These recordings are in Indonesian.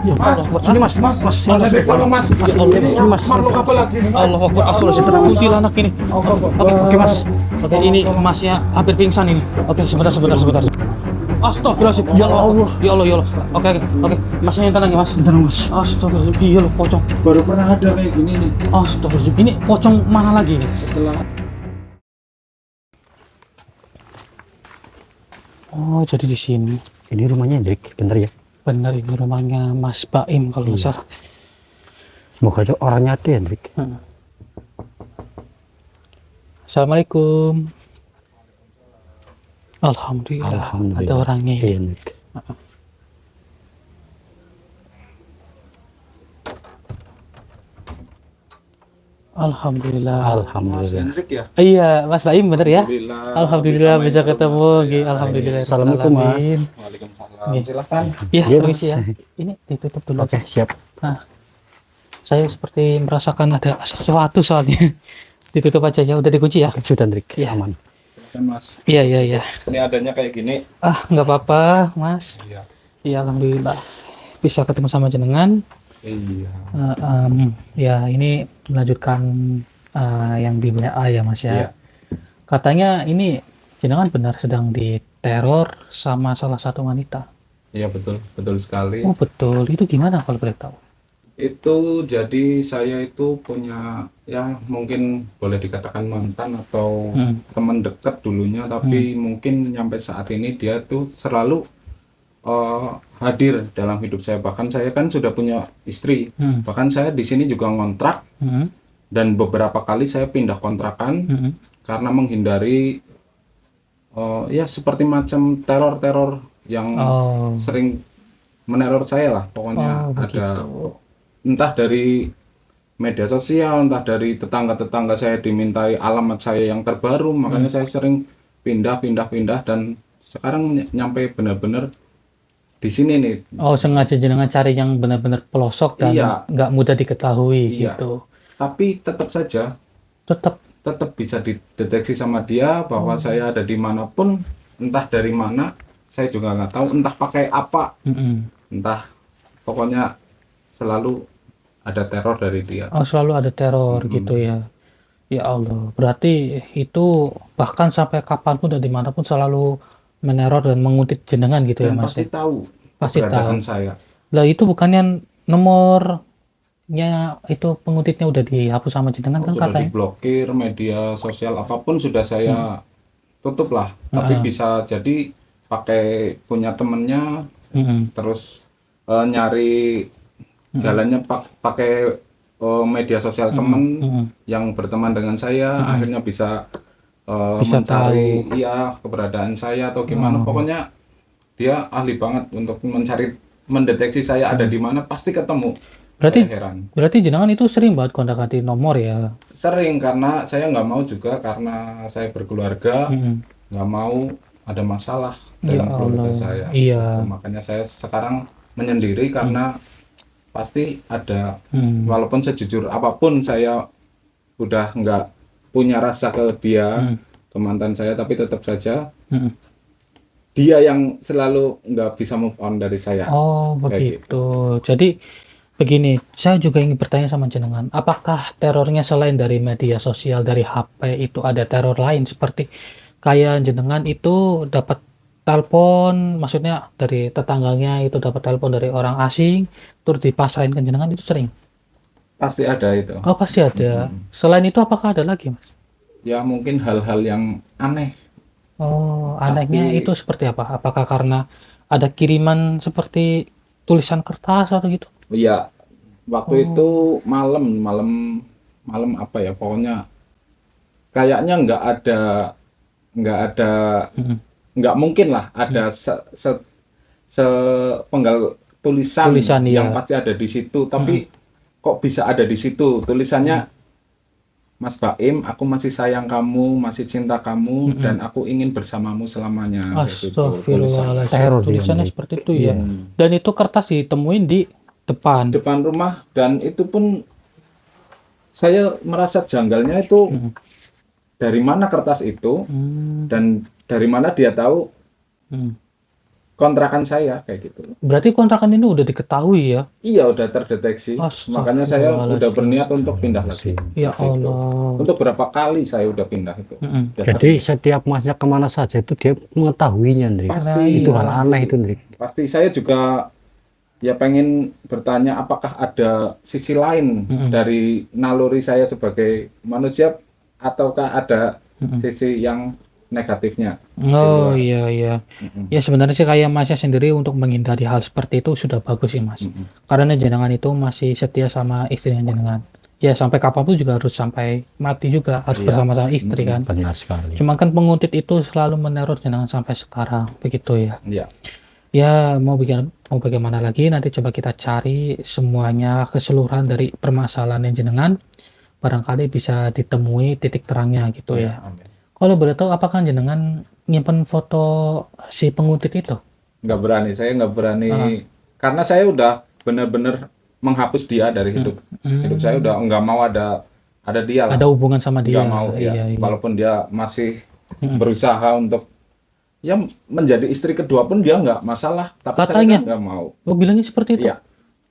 Ya Mas, Allah, sini mas, mas, tolong mas. Ya Allah, Ini mas. makhluk apa lagi? Allah Akbar, astagfirullahaladzim, kuntilanak ini. Oke, Mas. Oke, ini masnya hampir pingsan ini. Oke, sebentar. Astagfirullahaladzim. Ya Allah. Ya Allah, ya Allah. Oke. Masnya yang tenang ya, Mas. Bentar mas, Astagfirullahaladzim. Iya loh, pocong. baru pernah ada kayak gini nih. Astagfirullahaladzim. Ini pocong mana lagi nih? Setelah Oh, jadi di sini. Ini rumahnya Hendrik, bener ya? Benar, ini rumahnya Mas Baim kalau nggak salah. Semoga aja orangnya ada Hendrik. Assalamualaikum. Alhamdulillah, Alhamdulillah. ada orangnya Iya, ini. Hendrik. Alhamdulillah. Mas Alhamdulillah. Hendrik ya? Iya, Mas Baim bener ya? Alhamdulillah bisa main ketemu. Mas, ya. Alhamdulillah. Assalamualaikum, Mas. Waalaikumsalam. Iya. Silakan. Iya, Iya, permisi Mas. ya. Ini ditutup dulu. Oke, siap. Saya seperti merasakan ada sesuatu soalnya. Ditutup aja ya, udah dikunci ya. Sudah Hendrik, Iya. aman. Silakan mas. Iya. Ini adanya kayak gini. Nggak apa-apa, Mas. Iya. Iya, alhamdulillah. Bisa ketemu sama jenengan. Iya. Ya, ini melanjutkan yang di WA ya, Mas ya. Iya. Katanya ini jenengan benar sedang diteror sama salah satu wanita. Iya betul sekali. Oh, betul. Itu gimana kalau boleh tahu? Itu jadi saya itu punya ya mungkin boleh dikatakan mantan atau teman dekat dulunya, tapi mungkin sampai saat ini dia tuh selalu hadir dalam hidup saya. Bahkan saya kan sudah punya istri, bahkan saya di sini juga ngontrak dan beberapa kali saya pindah kontrakan karena menghindari ya seperti macam teror-teror yang sering meneror saya lah. Pokoknya ada entah dari media sosial, entah dari tetangga-tetangga saya dimintai alamat saya yang terbaru, makanya saya sering pindah dan sekarang nyampe benar-benar di sini nih. Oh, sengaja jenengan cari yang benar-benar pelosok dan Iya. nggak mudah diketahui Iya. gitu. Tapi tetap saja Tetap bisa dideteksi sama dia bahwa saya ada dimanapun, entah dari mana, saya juga nggak tahu, entah pakai apa, entah, pokoknya selalu ada teror dari dia. Oh, selalu ada teror gitu ya. Ya Allah, berarti itu bahkan sampai kapanpun dan dimanapun selalu meneror dan menguntit jenengan gitu ya, Dan Mas. pasti tahu Pasti keberadaan tahu. saya. Lah itu bukannya nomornya itu pengutitnya udah dihapus sama jenengan kan Sudah katanya? diblokir, media sosial apapun sudah saya tutup lah. Tapi bisa jadi pakai punya temennya, terus nyari jalannya pakai media sosial temen yang berteman dengan saya, akhirnya bisa mencari keberadaan saya atau gimana. Pokoknya dia ahli banget untuk mendeteksi saya ada di mana, pasti ketemu. Saya heran. Berarti jenengan itu sering banget kontak-atik nomor ya? Sering, karena saya nggak mau juga, karena saya berkeluarga, nggak mau ada masalah dalam keluarga saya. Iya. Makanya saya sekarang menyendiri karena pasti ada, walaupun sejujur apapun saya udah nggak punya rasa ke dia, ke mantan saya, tapi tetap saja dia yang selalu nggak bisa move on dari saya. Oh, begitu. Jadi begini, saya juga ingin bertanya sama jenengan, apakah terornya selain dari media sosial, dari HP itu ada teror lain seperti kayak jenengan itu dapat telepon, maksudnya dari tetangganya itu dapat telepon dari orang asing, terus dipasrahin ke jenengan, itu sering? Pasti ada itu. Oh, pasti ada. Selain itu apakah ada lagi, Mas? Ya mungkin hal-hal yang aneh. Oh, anehnya itu seperti apa? Apakah karena ada kiriman seperti tulisan kertas atau gitu? Iya, waktu itu malam apa ya, pokoknya kayaknya nggak mungkin lah ada sepenggal tulisan yang pasti ada di situ, tapi kok bisa ada di situ tulisannya, Mas Baim, aku masih sayang kamu, masih cinta kamu, dan aku ingin bersamamu selamanya. Astagfirullahaladzim. Teror Tulisannya dia, seperti itu ya. Dan itu kertas ditemuin di depan rumah, dan itu pun saya merasa janggalnya itu dari mana kertas itu, dan dari mana dia tahu kontrakan saya kayak gitu. Berarti kontrakan ini udah diketahui ya? Iya, udah terdeteksi. Makanya saya udah berniat untuk pindah lagi. Ya Allah. Untuk berapa kali saya udah pindah itu. Jadi setiap masnya kemana saja itu dia mengetahuinya, Ndrik. Pasti. Itu hal aneh itu, Ndrik. Pasti saya juga ya pengen bertanya apakah ada sisi lain dari naluri saya sebagai manusia ataukah ada sisi yang negatifnya. Oh iya iya. Ya sebenarnya sih kayak Masnya sendiri untuk menghindari hal seperti itu sudah bagus sih Mas. Karena jenengan itu masih setia sama istrinya jenengan. Ya sampai kapanpun juga harus sampai mati juga harus bersama-sama istri kan. Benar sekali. Cuma kan penguntit itu selalu meneror jenengan sampai sekarang begitu ya. Iya. Ya mau bagaimana lagi nanti coba kita cari semuanya keseluruhan dari permasalahan yang jenengan barangkali bisa ditemui titik terangnya gitu ya. Amin. Kalau boleh tahu apakah jenengan nyimpen foto si penguntit itu? Nggak berani, saya nggak berani karena saya udah benar-benar menghapus dia dari hidup. Hidup saya udah nggak mau ada dia lah. Ada hubungan sama dia. Nggak mau ya. Iya. Walaupun dia masih berusaha untuk ya menjadi istri kedua pun dia nggak masalah. Tapi Katanya. saya nggak mau. Oh bilangnya seperti itu? Iya.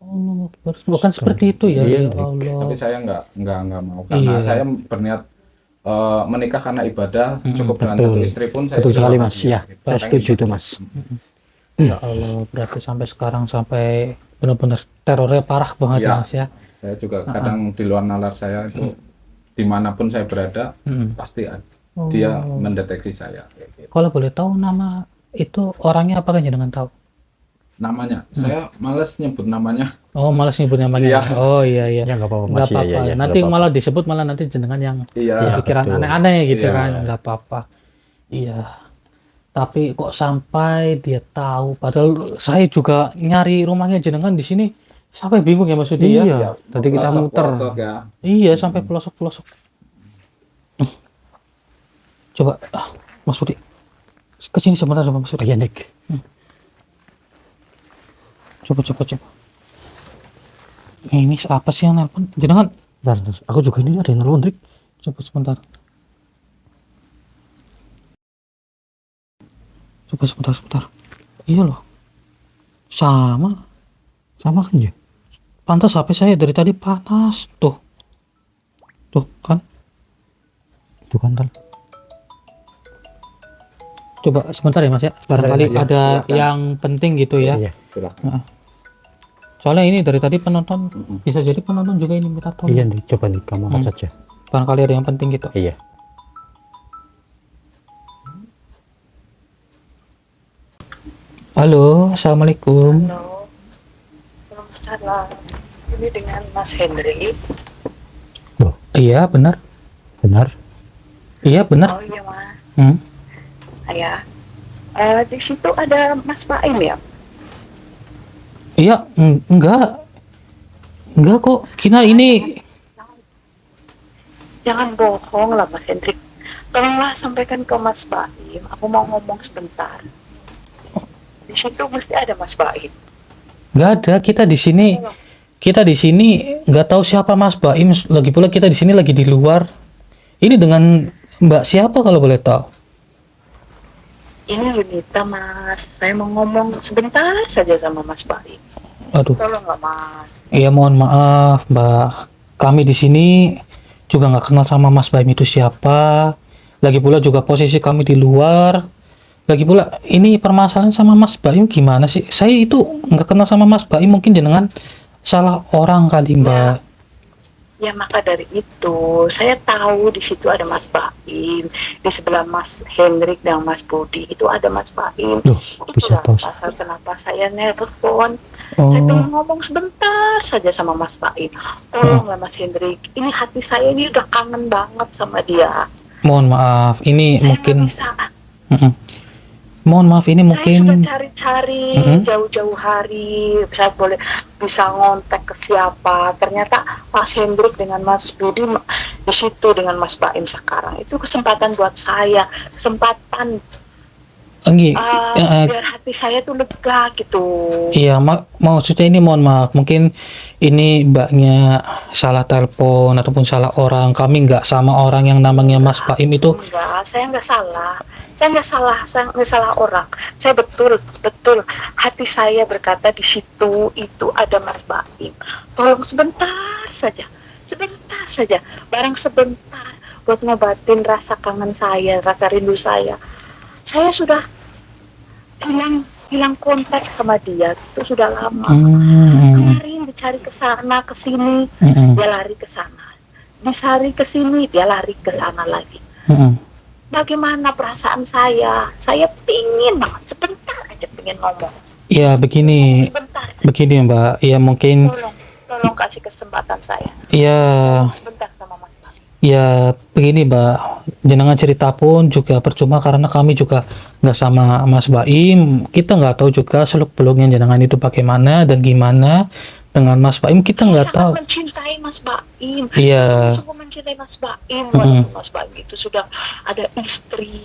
Oh, bukan seperti itu ya. Iya, Ya Allah. Tapi saya nggak mau karena saya berniat menikah karena ibadah. Cukup dengan satu istri pun saya Betul sekali, Mas. bahagia. Ya, Gitu. saya setuju itu, Mas. Ya Allah, berarti sampai sekarang sampai benar-benar terornya parah banget Iya. ya Mas ya. Saya juga kadang di luar nalar saya itu dimanapun saya berada pasti dia mendeteksi saya. Gitu. Kalau boleh tahu nama itu orangnya apakah jenengan tahu? Namanya saya males nyebut namanya. Oh, malas nyebut namanya. Iya. Oh iya iya. Ya nggak apa-apa, Nggak Mas. Ya, apa-apa. ya, Nanti malah disebut malah nanti jenengan yang Iya. pikiran betul. aneh-aneh gitu Iya. kan. Nggak apa-apa. Iya. Tapi kok sampai dia tahu padahal saya juga nyari rumahnya jenengan di sini sampai bingung ya Mas Sudi ya. Iya. Tadi kita muter. Pelosok ya. Iya, sampai pelosok-pelosok. Coba Mas Budi ke sini sebentar sama Mas Budi. Iya, Ndrik. Coba. Ini apa sih yang nelpon? Jenengan Bentar, aku juga ini ada yang nelfon, Ndrik. coba sebentar. Coba sebentar. Iya loh. Sama Sama kan ya? pantas HP saya dari tadi panas. Tuh kan. Itu kan, Tal. Coba sebentar ya Mas ya. Barangkali Iya, ada silakan. yang penting gitu ya. Iya. Silakan. Soalnya ini dari tadi penonton bisa jadi penonton juga ini minta tolong. Iya, Ndrik. Coba nih kamu angkat saja. Barangkali ada yang penting gitu. Iya. Halo, assalamualaikum. Halo, Waalaikumsalam. Ini dengan Mas Henry. Iya benar. Benar. Iya benar. Oh iya Mas. Hmm. Ya. Di situ ada Mas Baim ya? Iya enggak kok. Kita ini Jangan bohong lah Mas Henry. Tolonglah sampaikan ke Mas Baim. Aku mau ngomong sebentar. Di situ mesti ada Mas Baim. nggak ada. Kita di sini nggak tahu siapa Mas Baim. Lagi pula kita di sini lagi di luar. Ini dengan Mbak siapa kalau boleh tahu? Ini Yunita Mas. Saya mau ngomong sebentar saja sama Mas Baim. Aduh. Tolonglah Mas. Iya mohon maaf Mbak. Kami di sini juga nggak kenal sama Mas Baim itu siapa. Lagi pula juga posisi kami di luar. Lagi pula ini permasalahan sama Mas Baim gimana sih? Saya itu nggak kenal sama Mas Baim, mungkin jenengan salah orang kali Mbak. Ya maka dari itu saya tahu di situ ada Mas Baim, di sebelah Mas Hendrik dan Mas Budi itu ada Mas Baim. Loh, kok bisa Itulah tahu? pasal kenapa saya nelpon. Oh. Saya pengen ngomong sebentar saja sama Mas Baim. Tolonglah Mas Hendrik, ini hati saya ini udah kangen banget sama dia. Mohon maaf, ini Saya mungkin nggak bisa. Mm-mm. Mohon maaf ini Saya mungkin sudah cari-cari jauh-jauh hari, bisa ngontek ke siapa. Ternyata Mas Hendrik dengan Mas Budi di situ dengan Mas Baim sekarang. Itu kesempatan buat saya, kesempatan. Enggak, biar hati saya tuh lega gitu. iya, maksudnya ini mohon maaf, mungkin ini mbaknya salah telepon ataupun salah orang. Kami nggak sama orang yang namanya Mas Baim itu. Enggak, saya nggak salah. Saya nggak salah orang. Saya betul hati saya berkata di situ itu ada Mas Baim. Tolong sebentar saja, barang sebentar buat ngobatin rasa kangen saya, rasa rindu saya. Saya sudah hilang kontak sama dia itu sudah lama. Kemarin dicari ke sana ke sini, dia lari ke sana. Dicari ke sini, dia lari ke sana lagi. Bagaimana perasaan saya? Saya pingin banget sebentar aja pengen ngomong. Ya begini, Sebentar. Mbak. Ya mungkin. Tolong kasih kesempatan saya. Ya. Sebentar sama Mas Baim. Ya begini Mbak, jenengan cerita pun juga percuma karena kami juga nggak sama Mas Baim. Kita nggak tahu juga seluk beluknya jenengan itu bagaimana dan gimana dengan Mas Baim, kita nggak tahu. Saya sangat mencintai Mas Baim. Iya. Sungguh mencintai Mas Baim. Walaupun Mas Baim itu sudah ada istri,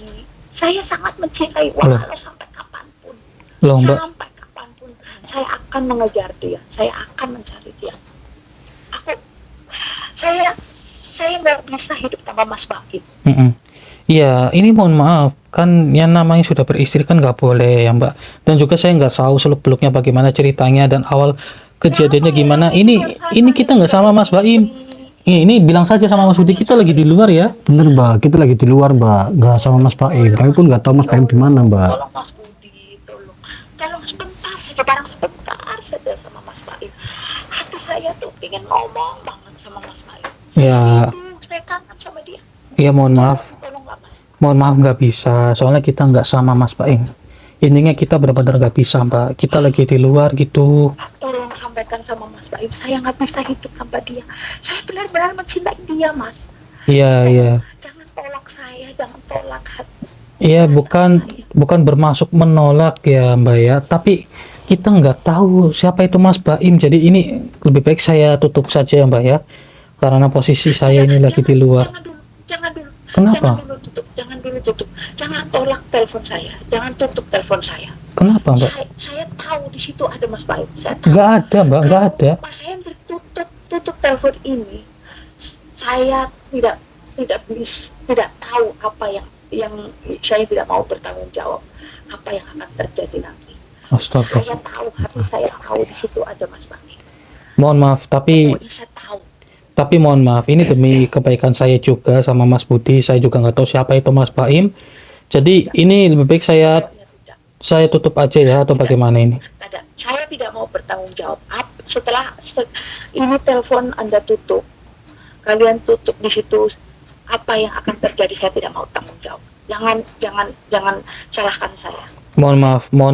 saya sangat mencintai. Walau sampai kapanpun. Loh Mbak. Sampai kapanpun saya akan mengejar dia. Saya akan mencari dia. Saya nggak bisa hidup tanpa Mas Baim. Iya, ini mohon maaf, kan yang namanya sudah beristri kan nggak boleh ya Mbak. Dan juga saya nggak tahu seluk beluknya bagaimana ceritanya dan awal kejadiannya gimana. Ini kita nggak sama Mas Baim. Ini bilang saja sama Mas Budi, kita lagi di luar ya. Bener Mbak, kita lagi di luar Mbak, nggak sama Mas Baim. Kami pun nggak tahu Mas Baim di mana Mbak. Tolong Mas Budi, tolong sebentar saja, barang sebentar saja sama Mas Baim. Hati saya tuh pengen ngomong banget sama Mas Baim. Ya. Saya kangen sama dia. Iya mohon maaf. Tolonglah Mas. Mohon maaf nggak bisa, soalnya kita nggak sama Mas Baim. Intinya kita benar-benar nggak bisa Mbak. Kita lagi di luar gitu. Tolong sampaikan sama Mas Baim, saya nggak bisa hidup tanpa dia. Saya benar-benar mencintai dia Mas. Iya. Jangan tolak saya, jangan tolak hati. Iya, bukan bermaksud menolak ya Mbak ya, tapi kita nggak tahu siapa itu Mas Baim. Jadi ini lebih baik saya tutup saja ya Mbak ya, karena posisi saya ini lagi di luar. Jangan dulu. Kenapa? Jangan dulu tutup. Jangan tolak telepon saya. Jangan tutup telepon saya. Kenapa Mbak? Saya tahu di situ ada Mas Baim. Saya tahu. Nggak ada Mbak, nggak ada. Mas Hendrik tutup telepon ini. Saya tidak tahu apa yang saya tidak mau bertanggung jawab apa yang akan terjadi nanti. Astaga. Saya tahu, hati saya tahu di situ ada Mas Baim. Mohon maaf, tapi Pokoknya saya tahu. mohon maaf, ini demi kebaikan saya juga sama Mas Budi. Saya juga nggak tahu siapa itu Mas Baim. Jadi ini lebih baik saya tutup aja ya, atau bagaimana ini? Tidak. Saya tidak mau bertanggung jawab. Setelah ini telepon Anda tutup, kalian tutup di situ, apa yang akan terjadi saya tidak mau tanggung jawab. Jangan salahkan saya. Mohon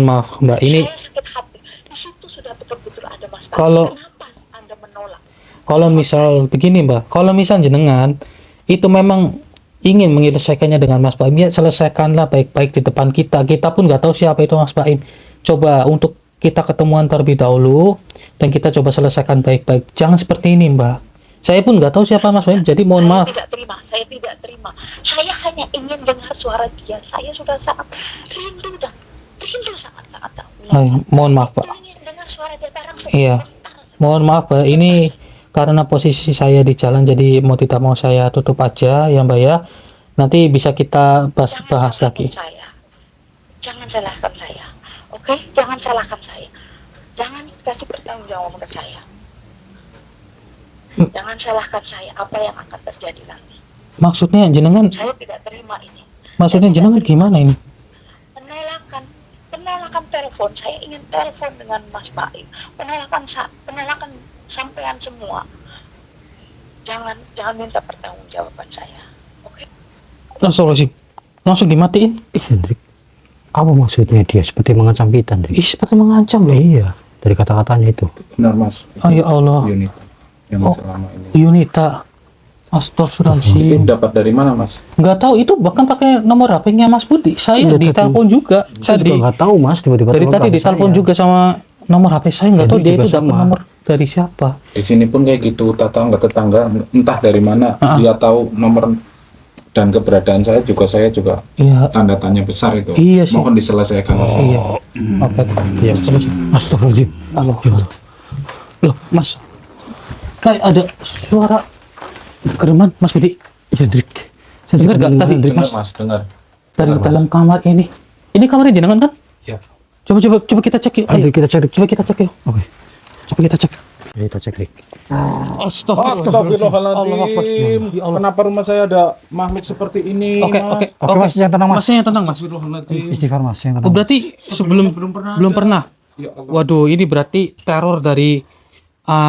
maaf Mbak. Ini saya sakit hati. Di situ sudah betul-betul ada Mas Baim. Kenapa Anda menolak? kalau misal begini Mbak, kalau misal jenengan itu memang ingin menyelesaikannya dengan Mas Baim, ya selesaikanlah baik-baik di depan kita. Kita pun nggak tahu siapa itu Mas Baim. Coba untuk kita ketemuan terlebih dahulu dan kita coba selesaikan baik-baik. Jangan seperti ini Mbak. Saya pun nggak tahu siapa Mas Baim, jadi mohon maaf. Saya tidak terima. Saya hanya ingin dengar suara dia. Saya sudah sangat rindu sangat tahu. Mohon maaf Pak. Ingin dengar suara dia barang Iya. Mohon maaf Pak. Ini karena posisi saya di jalan, jadi mau tidak mau saya tutup aja ya Mbak ya. Nanti bisa kita bahas lagi. Jangan salahkan saya. Oke? Jangan salahkan saya. Jangan kasih bertanggung jawab ke saya. Jangan salahkan saya apa yang akan terjadi nanti. Maksudnya jenengan? Saya tidak terima ini. Maksudnya jenengan gimana ini? Penolakan telepon. Saya ingin telepon dengan Mas Baim. Penolakan sampean semua. Jangan minta pertanggungjawaban saya. Oke? Langsung dimatiin. Hendrik, apa maksudnya dia seperti mengancam kita Hendrik? Seperti mengancam loh. Iya, dari kata-katanya itu. Benar Mas. Oh ya Allah. Yunita yang selama ini. Yunita. Itu Astagfirullahaladzim. dapat dari mana Mas? Nggak tahu, itu bahkan pakai nomor HP-nya Mas Budi. Saya ditelepon juga Saya tadi. juga nggak tahu Mas, tiba-tiba Dari tadi ditelepon juga sama nomor HP saya, nggak tahu Jadi dia juga itu dapat sama. nomor dari siapa. Di sini pun kayak gitu, tetangga entah dari mana dia tahu nomor dan keberadaan saya juga Iya. tanda tanya besar itu. Iya sih. Mohon diselesaikan. Iya. Oke. Ya, astagfirullahaladzim. Halo. Loh, Mas. Kayak ada suara kereman, Mas Budi. Ya, Drik. Dengar gak tadi, Dengar Mas? Mas, dengar. Dari Dengar, Mas. dalam kamar ini. Ini kamarnya jenengan kan? Ya. Coba kita cek yuk. Ayo kita cek. Coba kita cek yuk. Oke. Coba kita cek. Ya, kita cek, Drik. Astagfirullahaladzim. Ya Allah. Kenapa rumah saya ada makhluk seperti ini, Oke, Mas? Oke, Mas, yang tenang, Mas. Masnya yang tenang, Mas. Astagfirullahaladzim. Istighfar, Mas, yang Oh, tenang. berarti sebelum belum ada. pernah. Ya Allah. Waduh, ini berarti teror dari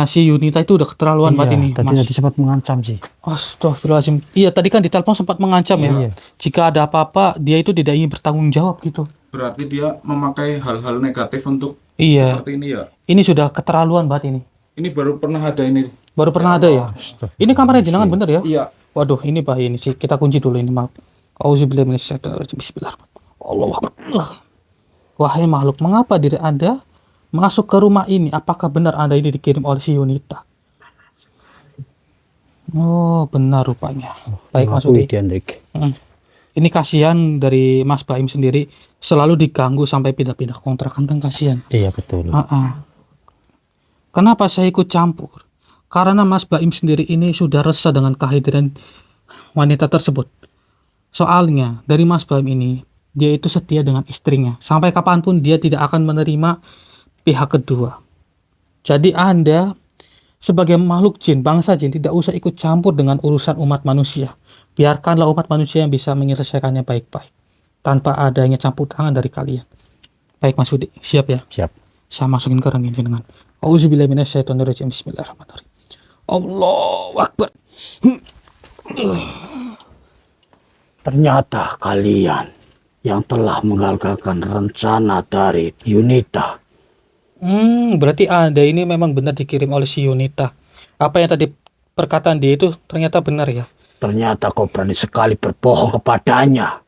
si Yunita itu udah keterlaluan Iya, banget ini, tadi Mas. tadi sempat mengancam sih. Astagfirullahaladzim. Iya, tadi kan di telepon sempat mengancam ya. Iya. Jika ada apa-apa, dia itu tidak ingin bertanggung jawab gitu. Berarti dia memakai hal-hal negatif untuk Iya. seperti ini ya. Ini sudah keterlaluan banget ini. Ini baru pernah ada ini. Baru pernah ada ya. Ini kamarnya jenengan bener ya? Iya. Waduh, ini bahaya ini sih. Kita kunci dulu ini, maaf. Auzubillahi minasyaitonirrajim. Bismillahirrahmanirrahim. Allahu Akbar. Wahai makhluk, mengapa diri Anda masuk ke rumah ini? Apakah benar Anda ini dikirim oleh si Yunita? Oh, benar rupanya. Baik, Mas Udi. Dia, Drik. Ini kasihan dari Mas Baim sendiri, selalu diganggu sampai pindah-pindah kontrakan, kan kasihan. Iya, betul. Kenapa saya ikut campur? Karena Mas Baim sendiri ini sudah resah dengan kehadiran wanita tersebut. Soalnya dari Mas Baim ini, dia itu setia dengan istrinya. Sampai kapanpun dia tidak akan menerima pihak kedua. Jadi Anda sebagai makhluk jin, bangsa jin, tidak usah ikut campur dengan urusan umat manusia. Biarkanlah umat manusia yang bisa menyelesaikannya baik-baik, tanpa adanya campur tangan dari kalian. Baik, Mas Budi, siap ya? Siap. Saya masukin ke rangin jenengan. Auzubillahi minasyaitonirrajim. Bismillahirrahmanirrahim. Allahu Akbar. Ternyata kalian yang telah mengagalkan rencana dari Yunita. Berarti Anda ini memang benar dikirim oleh si Yunita. Apa yang tadi perkataan dia itu ternyata benar ya? Ternyata kau berani sekali berbohong kepadanya.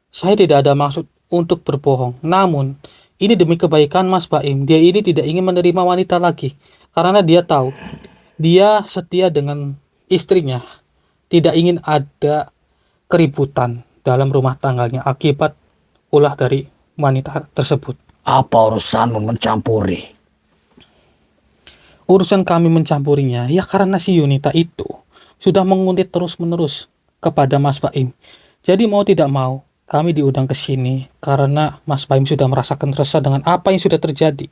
Saya tidak ada maksud untuk berbohong. Namun, ini demi kebaikan Mas Baim. Dia ini tidak ingin menerima wanita lagi. Karena dia tahu, dia setia dengan istrinya. Tidak ingin ada keributan dalam rumah tangganya akibat ulah dari wanita tersebut. Apa urusanmu mencampuri? Urusan kami mencampurinya, ya karena si Yunita itu sudah menguntit terus-menerus kepada Mas Baim. Jadi mau tidak mau, kami diundang ke sini karena Mas Baim sudah merasakan resah dengan apa yang sudah terjadi.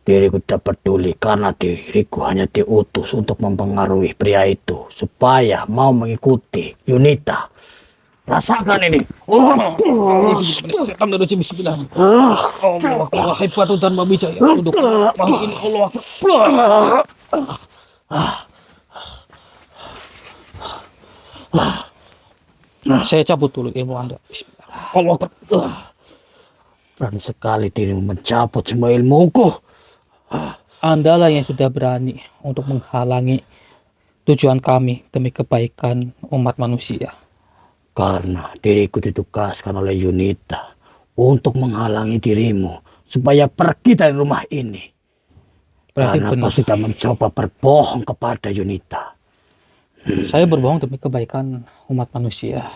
Diriku tidak peduli karena diriku hanya diutus untuk mempengaruhi pria itu supaya mau mengikuti Yunita. Rasakan ini. Wahai Batu dan Babijaya, untuk makhluk ini Allah Akbar. Saya cabut dulu ilmu Anda. Bismillah. Allah Akbar. Berani sekali dirimu mencabut semua ilmuku. Anda lah yang sudah berani untuk menghalangi tujuan kami demi kebaikan umat manusia. Karena diriku ditugaskan oleh Yunita untuk menghalangi dirimu supaya pergi dari rumah ini. Berarti Karena benar. kau sudah mencoba berbohong kepada Yunita. Saya berbohong demi kebaikan umat manusia.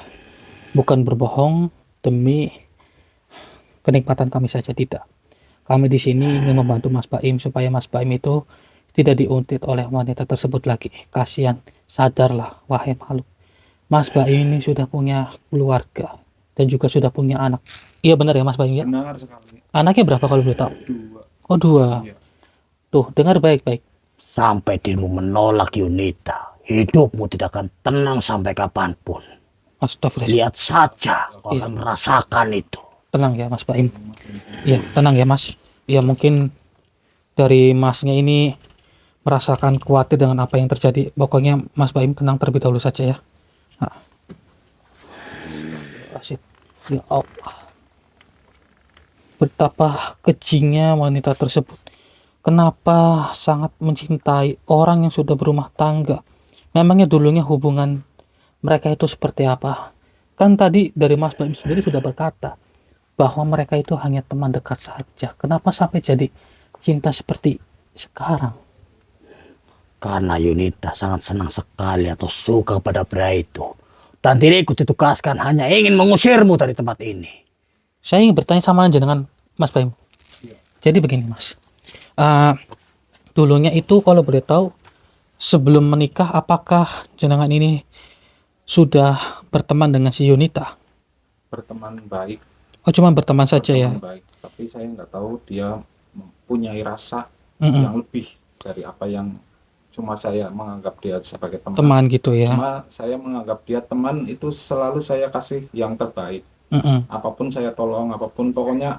Bukan berbohong demi kenikmatan kami saja, tidak. Kami di sini ingin membantu Mas Baim supaya Mas Baim itu tidak diuntit oleh wanita tersebut lagi. Kasihan, sadarlah wahai makhluk. Mas Baim ini sudah punya keluarga dan juga sudah punya anak. Iya benar ya Mas Baim ya? Benar sekali. Anaknya berapa kalau boleh tahu? 2. Oh 2. Iya. Tuh, dengar baik-baik. Sampai dirimu menolak Yunita, hidupmu tidak akan tenang sampai kapanpun. Astagfirullah. Lihat saja, kau akan merasakan itu. Tenang ya Mas Baim. Ya, tenang ya Mas. Ya mungkin dari Masnya ini merasakan khawatir dengan apa yang terjadi. Pokoknya Mas Baim tenang terlebih dahulu saja ya. Nah. Asik. Ya Allah. Betapa kecilnya wanita tersebut. Kenapa sangat mencintai orang yang sudah berumah tangga? Memangnya dulunya hubungan mereka itu seperti apa? Kan tadi dari Mas Baim sendiri sudah berkata bahwa mereka itu hanya teman dekat saja. Kenapa sampai jadi cinta seperti sekarang? Karena Yunita sangat senang sekali atau suka pada pria itu. Dan diriku ditugaskan hanya ingin mengusirmu dari tempat ini. Saya ingin bertanya sama jenengan Mas Baim. Jadi begini Mas, dulunya itu kalau boleh tahu sebelum menikah apakah jenengan ini sudah berteman dengan si Yunita? Berteman baik, Oh cuma berteman saja ya? berteman baik, tapi saya nggak tahu dia mempunyai rasa Mm-mm. yang lebih dari apa yang cuma saya menganggap dia sebagai teman. Teman gitu ya? Cuma saya menganggap dia teman itu selalu saya kasih yang terbaik. Mm-mm. Apapun saya tolong, apapun pokoknya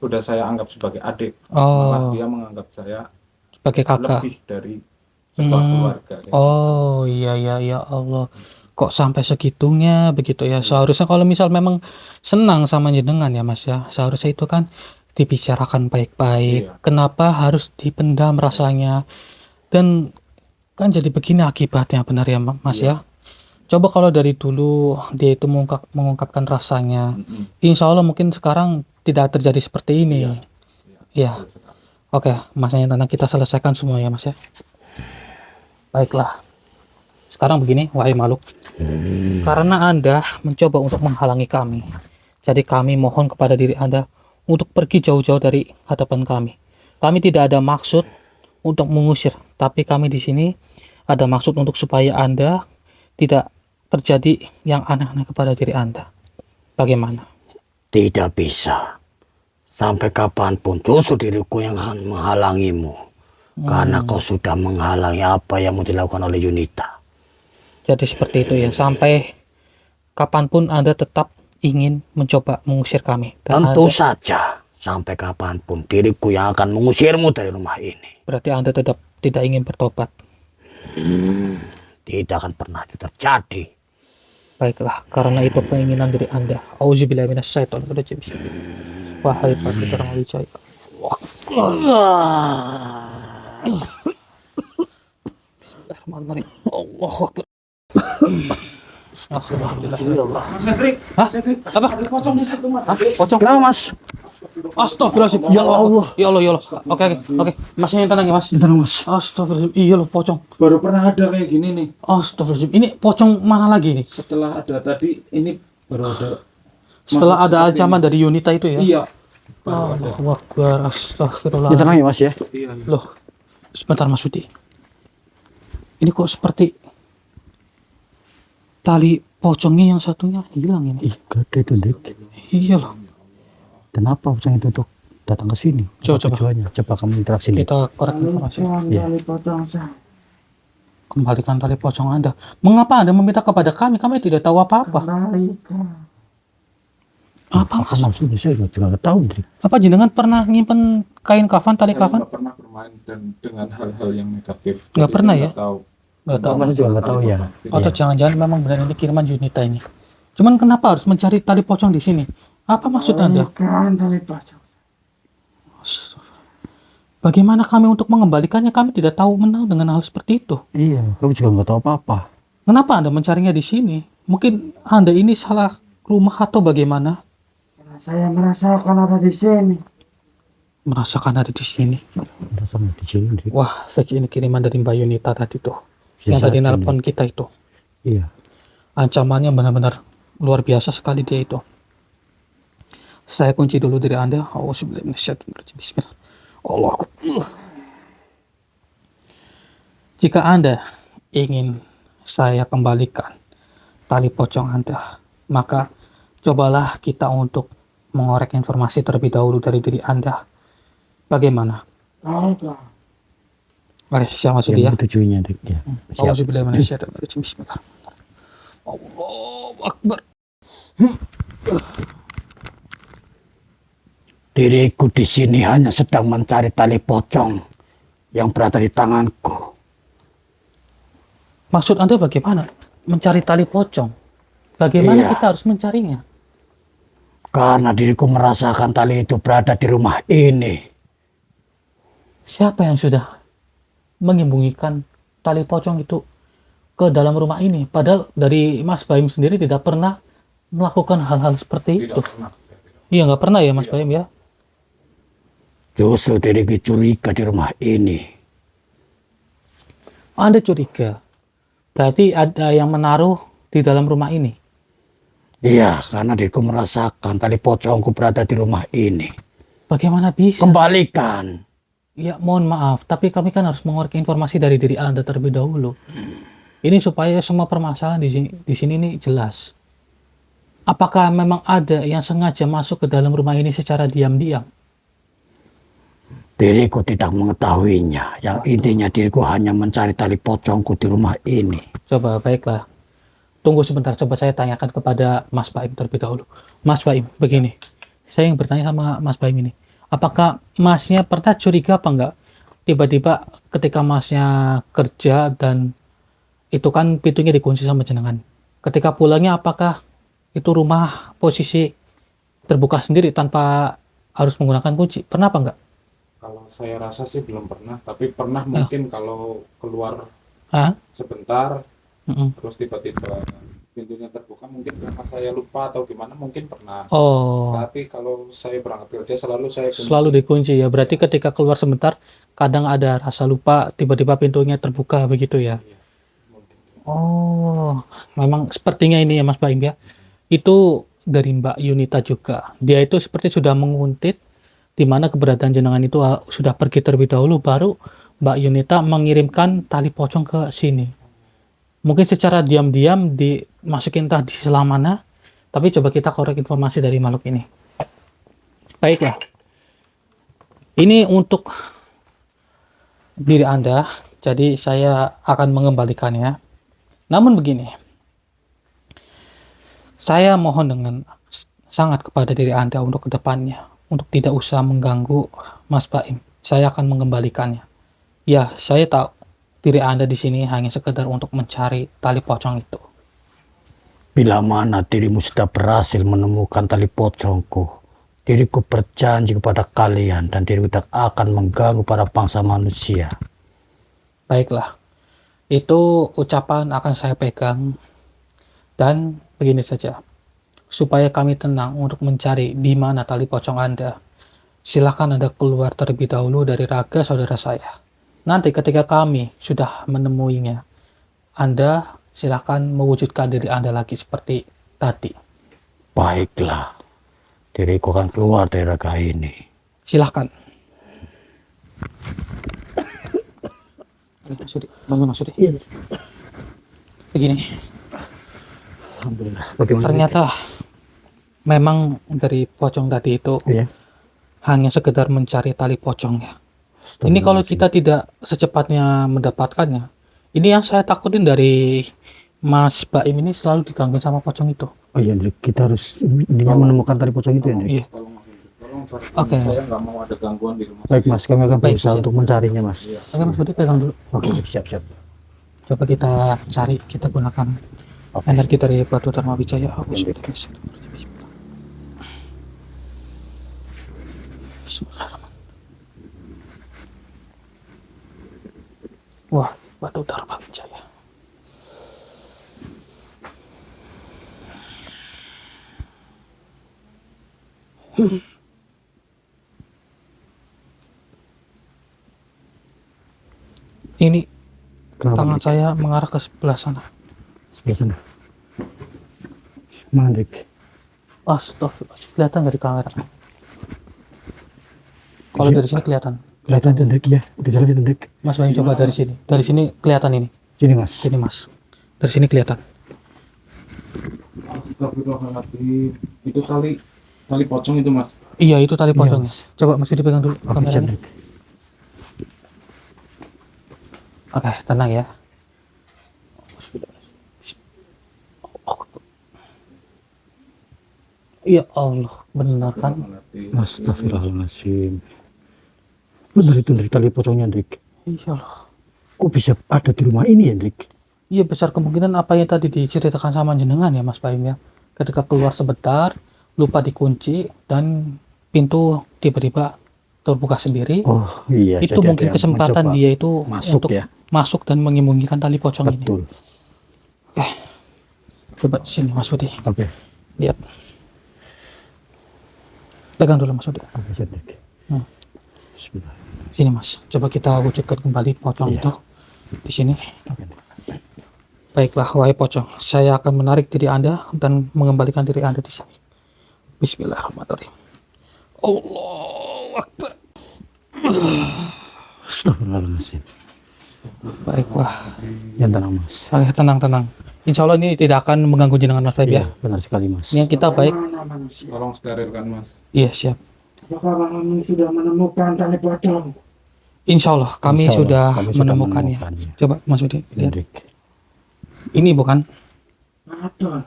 sudah saya anggap sebagai adik. Malah Oh, dia menganggap saya sebagai kakak. lebih dari sebuah keluarga. kayak gitu. Oh iya ya Allah. Kok sampai segitunya begitu ya? Seharusnya kalau misal memang senang sama jenengan ya Mas ya, seharusnya itu kan dibicarakan baik-baik. Iya. Kenapa harus dipendam rasanya? Dan kan jadi begini akibatnya benar ya Mas ya. Coba kalau dari dulu dia itu mengungkapkan rasanya, Mm-mm. insya Allah mungkin sekarang tidak terjadi seperti ini. Iya. Ya, Betul sekali. oke, Masnya tenang, kita selesaikan semua ya Mas ya. Baiklah. Sekarang begini, wahai makhluk. Karena Anda mencoba untuk menghalangi kami, jadi kami mohon kepada diri Anda untuk pergi jauh-jauh dari hadapan kami. Kami tidak ada maksud untuk mengusir, tapi kami di sini ada maksud untuk supaya Anda tidak terjadi yang aneh-aneh kepada diri Anda. Bagaimana? Tidak bisa. Sampai kapanpun justru diriku yang akan menghalangimu. Karena kau sudah menghalangi apa yang mau dilakukan oleh Yunita. Jadi seperti itu ya, sampai kapanpun Anda tetap ingin mencoba mengusir kami. Dan Tentu Anda, saja. Sampai kapanpun diriku yang akan mengusirmu dari rumah ini. berarti Anda tetap tidak ingin bertobat. Tidak akan pernah itu terjadi. Baiklah, karena itu keinginan dari Anda. Auzubillahi minasyaitonirrajim. Wahai pasti terang wijaya. Bismillahirrahmanirrahim. Allahu Akbar. Alhamdulillah. Mas Hendrik, Hah? Mas Hendrik, Apa? ada pocong di situ Mas. Hah? Pocong? Kenapa mas? Astagfirullahaladzim. Ya Allah. Ya Allah, ya Allah. Oke. Masnya yang tenang ya, Mas. Tenang mas. Astagfirullahaladzim. Iya loh, pocong. Baru pernah ada kayak gini nih. Astagfirullahaladzim. Ini pocong mana lagi nih? Setelah ada tadi ini baru ada. Setelah Makhluk ada seperti ancaman ini. dari Yunita itu ya? Iya. Baru ada. Allahu Akbar. Ya Astagfirullahaladzim. tenang ya mas ya. Iya. Loh, sebentar Mas Budi. Ini kok seperti tali pocongnya yang satunya hilang ini. Ih gede itu Dik. Iya loh. Kenapa pocong itu untuk datang ke sini? Coba, Apa tujuannya? Coba kamu interaksi Dik. Kita korek informasi. Iya. Kembalikan tali pocong Anda. Mengapa Anda meminta kepada kami? Kami tidak tahu apa-apa. Apa Apa maksudnya? Saya juga nggak tahu Dik. Apa jenengan pernah nyimpen kain kafan, tali Saya kafan? nggak pernah bermain dengan hal-hal yang negatif. Nggak Jadi pernah saya ya? nggak tahu. Nggak tahu. Mas juga nggak tahu ya. Atau jangan-jangan memang benar ini kiriman Yunita ini. Cuman kenapa harus mencari tali pocong di sini? Apa maksud Anda? Bagaimana kami untuk mengembalikannya? Kami tidak tahu menau dengan hal seperti itu. Iya, kamu juga nggak tahu apa-apa. Kenapa Anda mencarinya di sini? Mungkin Anda ini salah rumah atau bagaimana? Saya merasakan ada di sini. Merasakan ada di sini. Udah sama di sini Dik. Wah, fake ini kiriman dari Mbak Yunita tadi tuh. Yang Bisa tadi jadi. nelpon kita itu. Iya. Ancamannya benar-benar luar biasa sekali dia itu. Saya kunci dulu diri Anda. Auzubillahi minasyaitonirrajim. Bismillah. Allah Akbar. Jika Anda ingin saya kembalikan tali pocong Anda, maka cobalah kita untuk mengorek informasi terlebih dahulu dari diri Anda. Bagaimana? Baiklah. Oke, siapa maksudnya? Yang tujuannya Dik. Ya. Siap. Auzubillahi minasyaitonirrajim. Bismillah. Allahu Akbar. Diriku di sini hanya sedang mencari tali pocong yang berada di tanganku. Maksud Anda bagaimana? Mencari tali pocong. Bagaimana Iya. kita harus mencarinya? Karena diriku merasakan tali itu berada di rumah ini. Siapa yang sudah menyembunyikan tali pocong itu ke dalam rumah ini? Padahal dari Mas Baim sendiri tidak pernah melakukan hal-hal seperti itu. Tidak pernah. Iya, nggak pernah ya Mas Baim ya? Justru diriku curiga di rumah ini. Anda curiga. Berarti ada yang menaruh di dalam rumah ini? Iya, karena diriku merasakan tali pocongku berada di rumah ini. Bagaimana bisa? Kembalikan. Ya, mohon maaf, tapi kami kan harus mengeluarkan informasi dari diri Anda terlebih dahulu. Ini supaya semua permasalahan di sini ini jelas. Apakah memang ada yang sengaja masuk ke dalam rumah ini secara diam-diam? Diriku tidak mengetahuinya. Yang intinya diriku hanya mencari tali pocongku di rumah ini. Coba, baiklah. Tunggu sebentar, coba saya tanyakan kepada Mas Baim terlebih dahulu. Mas Baim, begini. Saya yang bertanya sama Mas Baim ini. Apakah Masnya pernah curiga apa enggak? Tiba-tiba ketika Masnya kerja dan itu kan pintunya dikunci sama jenengan. Ketika pulangnya apakah itu rumah posisi terbuka sendiri tanpa harus menggunakan kunci? Pernah apa enggak? Kalau saya rasa sih belum pernah, tapi pernah mungkin kalau keluar Ah? sebentar Mm-mm. terus tiba-tiba pintunya terbuka, mungkin karena saya lupa atau gimana, mungkin pernah. Oh, Tapi kalau saya berangkat kerja selalu saya kunci. selalu dikunci ya. Berarti ketika keluar sebentar kadang ada rasa lupa, tiba-tiba pintunya terbuka begitu ya. Iya, mungkin. Oh, memang sepertinya ini ya Mas Baim ya. Itu dari Mbak Yunita juga. Dia itu seperti sudah menguntit di mana keberadaan jenengan itu sudah pergi terlebih dahulu, baru Mbak Yunita mengirimkan tali pocong ke sini. Mungkin secara diam-diam dimasukin entah di sebelah mana, tapi coba kita korek informasi dari makhluk ini. Baiklah. Ini untuk diri Anda, jadi saya akan mengembalikannya. Namun begini, saya mohon dengan sangat kepada diri Anda untuk kedepannya, untuk tidak usah mengganggu Mas Baim. Saya akan mengembalikannya. Ya, saya tahu diri Anda di sini hanya sekedar untuk mencari tali pocong itu. Bila mana dirimu sudah berhasil menemukan tali pocongku, diriku berjanji kepada kalian dan diriku tidak akan mengganggu para bangsa manusia. Baiklah, itu ucapan akan saya pegang. Dan begini saja, supaya kami tenang untuk mencari di mana tali pocong Anda, silakan Anda keluar terlebih dahulu dari raga saudara saya. Nanti ketika kami sudah menemuinya, Anda silakan mewujudkan diri Anda lagi seperti tadi. Baiklah, diriku akan keluar dari raga ini. Silakan. Mas Sudi, bangun Mas Sudi. Iya. Begini, Alhamdulillah. Bagaimana? ternyata memang dari pocong tadi itu Iya. hanya sekedar mencari tali pocongnya. Ini kalau kita tidak secepatnya mendapatkannya, ini yang saya takutin dari Mas Baim ini selalu digangguin sama pocong itu. Oh iya, Hendrik, kita harus menemukan tali pocong itu, Hendrik. Iya. Tolong, Oke. saya nggak mau ada gangguan di rumah. Baik Mas, kami akan Baik, berusaha siap. untuk mencarinya, Mas. Oke Mas Budi, pegang dulu. Oke, siap-siap. Coba kita cari, kita gunakan Oke. energi dari batu Dharma Wijaya. Bismillahirrahmanirrahim. Wah, batu Dharma Wijaya. Ini Kenapa, tangan Hendrik? saya mengarah ke sebelah sana. Sebelah sana. Mana, Hendrik? Astagfirullah, kelihatan nggak di kamera? Kalau Iya. dari sini kelihatan. Kelihatan, Hendrik, ya. Udah jalan, Hendrik. Mas Bayu coba dari sini. Dari sini kelihatan ini. Sini, Mas. Sini Mas. Dari sini kelihatan. Astagfirullahaladzim. Itu tali pocong itu, Mas. Iya, itu tali pocongnya. Mas. Coba Mas dipegang dulu Oke, siap, kameranya. Hendrik. Oke, tenang ya. Ya Allah, benar kan? Astagfirullahaladzim. Benar itu, Hendrik, tali pocongnya, Hendrik. Iya Allah. Kok bisa ada di rumah ini, Hendrik? Iya, besar kemungkinan apa yang tadi diceritakan sama jenengan ya Mas Baim ya. Ketika keluar sebentar, lupa dikunci dan pintu tiba-tiba terbuka sendiri. Oh iya. Itu jadi mungkin ada yang kesempatan mencoba dia itu masuk untuk ya. masuk dan menyembunyikan tali pocong ini. Betul. Coba sini Mas Budi, Oke. lihat. Pegang dulu Mas Budi. Oke, siap, Hendrik. Hmm. Bismillah. Sini Mas, coba kita wujudkan kembali pocong Iya. itu di sini. Oke. Baiklah, wahai pocong, saya akan menarik diri Anda dan mengembalikan diri Anda di sini. Bismillahirrahmanirrahim. Allahu Akbar. Astagfirullahaladzim. Baiklah, Yang tenang mas. tenang. Insya Allah ini tidak akan mengganggu jenengan Mas Baim ya. Benar sekali mas. Yang kita baik. Bagaimana manusia? Tolong sterilkan mas. Iya siap. Apakah kamu sudah menemukan tali pocong? Insya Allah kami Insya Allah, sudah kami menemukannya. Coba Mas Budi lihat. Hendrik. Ini bukan. Betul.